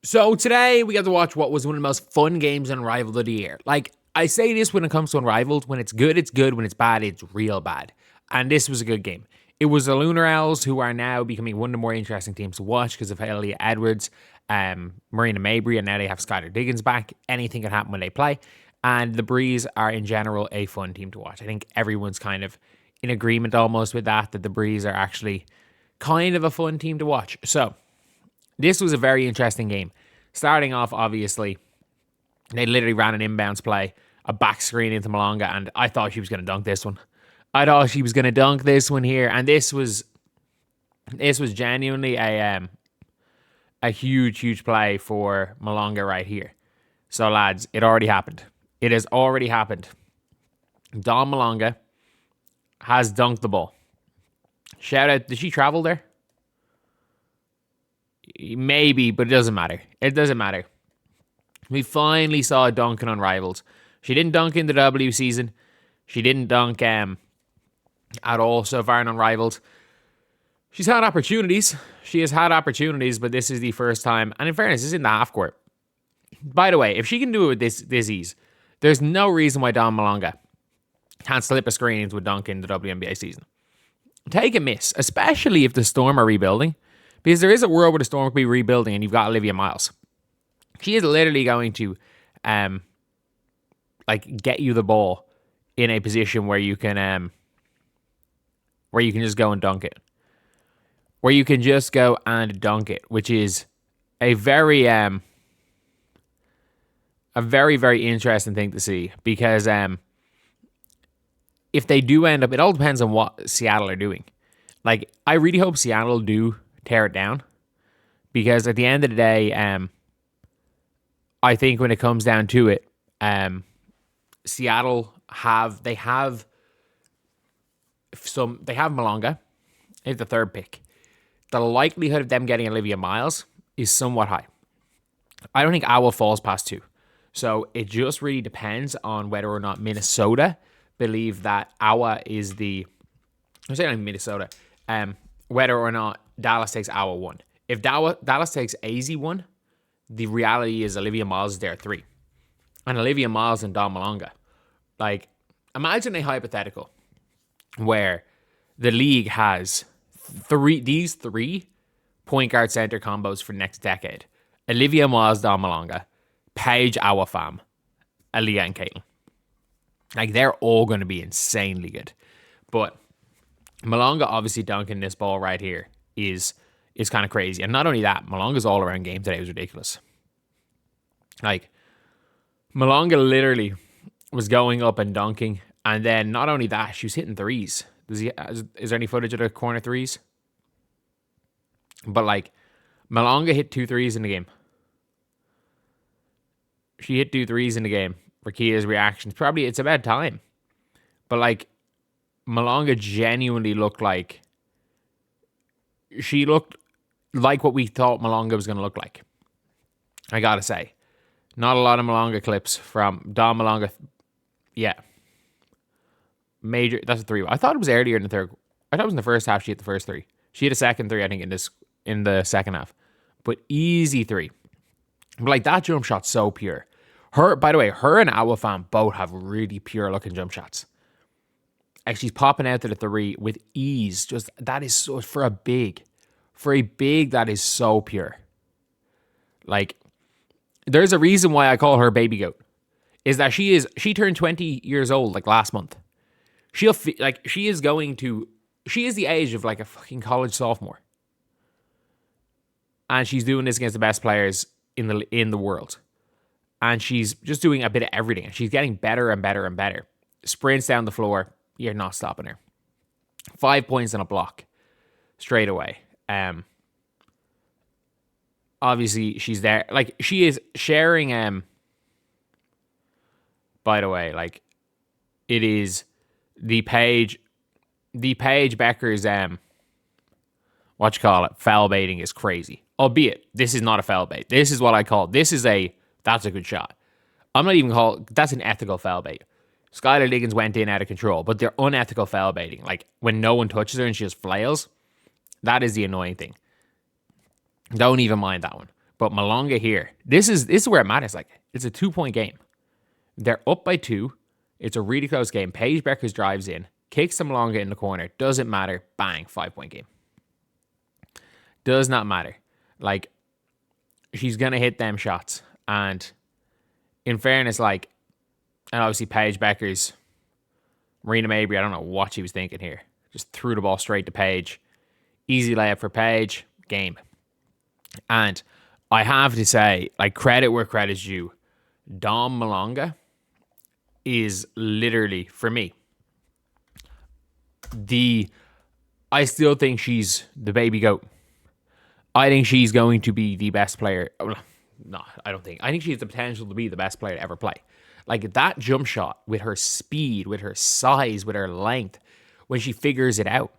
So today we got to watch what was one of the most fun games in Unrivaled of the year. Like, I say this when it comes to Unrivaled. When it's good, it's good. When it's bad, it's real bad. And this was a good game. It was the Lunar Owls, who are now becoming one of the more interesting teams to watch because of Elliot Edwards, Marina Mabry, and now they have Skylar Diggins back. Anything can happen when they play. And the Breeze are, in general, a fun team to watch. I think everyone's kind of in agreement almost with that the Breeze are actually kind of a fun team to watch. So, this was a very interesting game. Starting off, obviously, they literally ran an inbounds play, a back screen into Malonga, and I thought she was going to dunk this one. I thought she was going to dunk this one here, and this was genuinely a huge play for Malonga right here. So, lads, it already happened. It has already happened. Dom Malonga has dunked the ball. Shout out, did she travel there? Maybe, but it doesn't matter. It doesn't matter. We finally saw a dunk in Unrivaled. She didn't dunk in the W season. She didn't dunk at all so far in Unrivaled. She's had opportunities. She has had opportunities, but this is the first time. And in fairness, this is in the half court. By the way, if she can do it with this ease, there's no reason why Dom Malonga can't slip a screen into a dunk in the WNBA season. Take a miss, especially if the Storm are rebuilding. Because there is a world where the Storm could be rebuilding and you've got Olivia Miles. She is literally going to get you the ball in a position where you can just go and dunk it. Where you can just go and dunk it, which is a very very interesting thing to see. Because if they do end up, it all depends on what Seattle are doing. Like, I really hope Seattle do tear it down, because at the end of the day, I think when it comes down to it, Seattle have Malonga is the third pick. The likelihood of them getting Olivia Miles is somewhat high. I don't think Awa falls past 2. So it just really depends on whether or not Minnesota believe that Awa is the... I'm saying Minnesota. Whether or not Dallas takes Awa 1. If Dallas takes AZ 1, the reality is Olivia Miles is there 3. And Olivia Miles and Dom Malonga. Like, imagine a hypothetical where the league has these three point guard center combos for next decade. Olivia Miles, Dom Malonga, Paige Awafam, Aaliyah and Caitlin. Like, they're all going to be insanely good. But Malonga obviously dunking this ball right here is kind of crazy. And not only that, Malonga's all-around game today was ridiculous. Like, Malonga literally was going up and dunking. And then not only that, she was hitting threes. Is there any footage of the corner threes? But, like, Malonga hit 2 threes in the game. She hit 2 threes in the game. Rakia's reactions, probably it's about time. But, like, Malonga genuinely looked like... She looked like what we thought Malonga was going to look like. I gotta say. Not a lot of Malonga clips from Dom Malonga. Yeah. Major. That's a 3. I thought it was earlier in the third. I thought it was in the first half she hit the first 3. She hit a second 3, I think, in the second half. But easy 3. But, like, that jump shot's so pure. By the way, her and Awafam both have really pure looking jump shots. Like, she's popping out to the 3 with ease. Just, that is so, for a big, that is so pure. Like, there's a reason why I call her baby goat. Is that she turned 20 years old, like, last month. She is the age of, like, a fucking college sophomore. And she's doing this against the best players in the world. And she's just doing a bit of everything. She's getting better and better and better. Sprints down the floor. You're not stopping her. 5 points and a block. Straight away. Obviously, she's there. Like, she is sharing... by the way, like, it is the Paige Bueckers... foul baiting is crazy. Albeit, this is not a foul bait. This is what I call... That's a good shot. I'm not even calling... That's an ethical foul bait. Skylar Diggins went in out of control, but they're unethical foul baiting. Like, when no one touches her and she just flails, that is the annoying thing. Don't even mind that one. But Malonga here, this is where it matters. Like, it's a 2-point game. They're up by 2. It's a really close game. Paige Bueckers drives in, kicks to Malonga in the corner. Doesn't matter. Bang, 5-point game. Does not matter. Like, she's going to hit them shots. And in fairness, like, and obviously Paige Bueckers, Breanna Mabry, I don't know what she was thinking here. Just threw the ball straight to Paige. Easy layup for Paige. Game. And I have to say, like, credit where credit's due. Dom Malonga is literally, for me, I still think she's the baby goat. I think she's going to be the best player. No, I don't think. I think she has the potential to be the best player to ever play. Like, that jump shot with her speed, with her size, with her length, when she figures it out.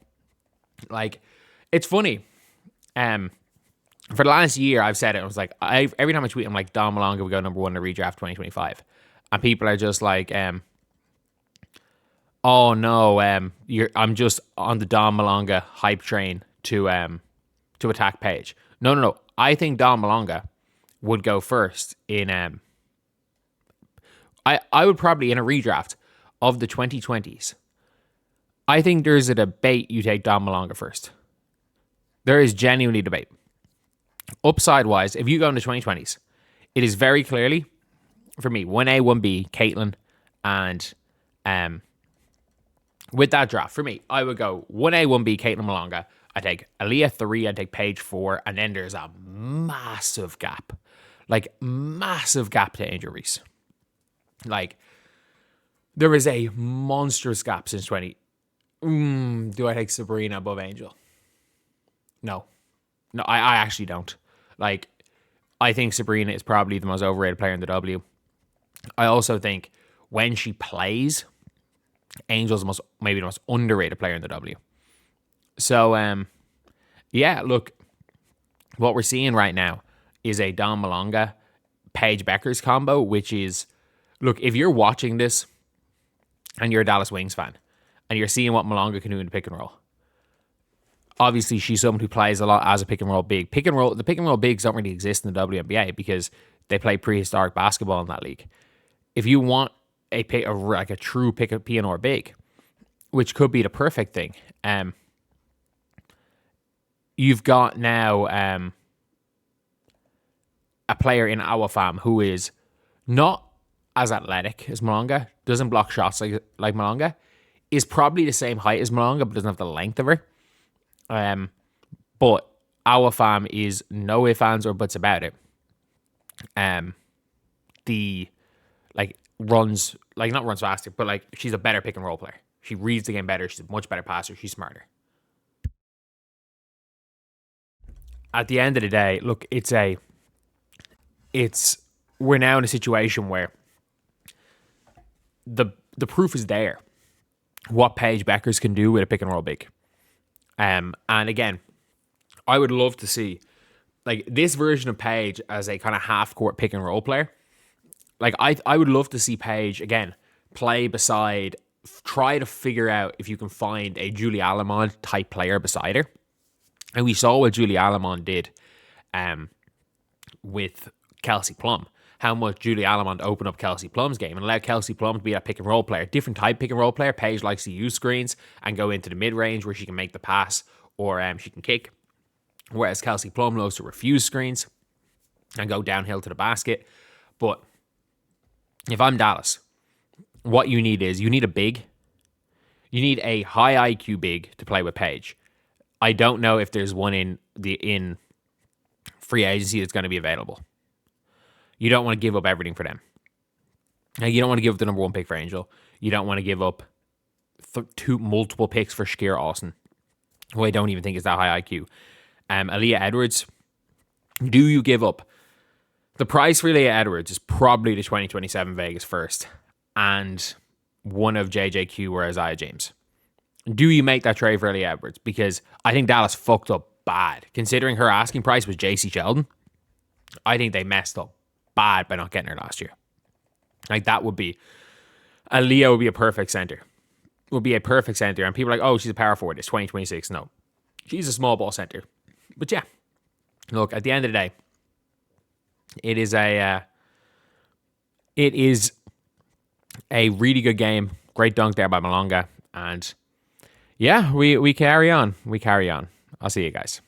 Like, it's funny. For the last year, I've said it. I was like, every time I tweet, I'm like, Dom Malonga will go number 1 in the redraft 2025. And people are just like, oh no, I'm just on the Dom Malonga hype train to attack Paige. No. I think Dom Malonga would go first in I would probably, in a redraft of the 2020s, I think there's a debate you take Dom Malonga first. There is genuinely debate. Upside wise, if you go into 2020s, it is very clearly, for me, 1A, 1B, Caitlin, and with that draft, for me, I would go 1A, 1B, Caitlin Malonga. I take Aaliyah 3, I take Paige 4, and then there's a massive gap. Like, massive gap to Angel Reese. Like, there is a monstrous gap since 20. Do I take Breanna above Angel? No, I actually don't. Like, I think Breanna is probably the most overrated player in the W. I also think when she plays, Angel's maybe the most underrated player in the W. So, yeah, look, what we're seeing right now is a Dom Malonga, Paige Bueckers combo, which is, look, if you're watching this and you're a Dallas Wings fan and you're seeing what Malonga can do in the pick and roll, obviously she's someone who plays a lot as a pick and roll big. The pick and roll bigs don't really exist in the WNBA because they play prehistoric basketball in that league. If you want a true pick and roll big, which could be the perfect thing, you've got now a player in our fam who is not as athletic as Malonga, doesn't block shots like Malonga, is probably the same height as Malonga, but doesn't have the length of her. But our fam is no ifs, ands, or buts about it. Not runs faster, but like she's a better pick and roll player. She reads the game better. She's a much better passer. She's smarter. At the end of the day, look, we're now in a situation where the proof is there. What Paige Bueckers can do with a pick and roll big. And again, I would love to see like this version of Paige as a kind of half court pick and roll player. Like I would love to see Paige again play beside, try to figure out if you can find a Julie Allemond type player beside her. And we saw what Julie Allemond did with Kelsey Plum. How much Julie Allemond opened up Kelsey Plum's game and allowed Kelsey Plum to be a pick and roll player. Different type pick and roll player. Paige likes to use screens and go into the mid range where she can make the pass or she can kick. Whereas Kelsey Plum loves to refuse screens and go downhill to the basket. But if I'm Dallas, what you need is you need a big. You need a high IQ big to play with Paige. I don't know if there's one in free agency that's going to be available. You don't want to give up everything for them. Now, you don't want to give up the number 1 pick for Angel. You don't want to give up multiple picks for Shakira Austin, who I don't even think is that high IQ. Aaliyah Edwards, do you give up? The price for Aaliyah Edwards is probably the 2027 Vegas first and one of JJQ or Isaiah James. Do you make that trade for Aaliyah Edwards? Because I think Dallas fucked up bad. Considering her asking price was JC Sheldon, I think they messed up bad by not getting her last year. Like, that would be... Aaliyah would be a perfect center. Would be a perfect center. And people are like, oh, she's a power forward. It's 2026. No. She's a small ball center. But yeah. Look, at the end of the day, It is a really good game. Great dunk there by Malonga. And yeah, we carry on. We carry on. I'll see you guys.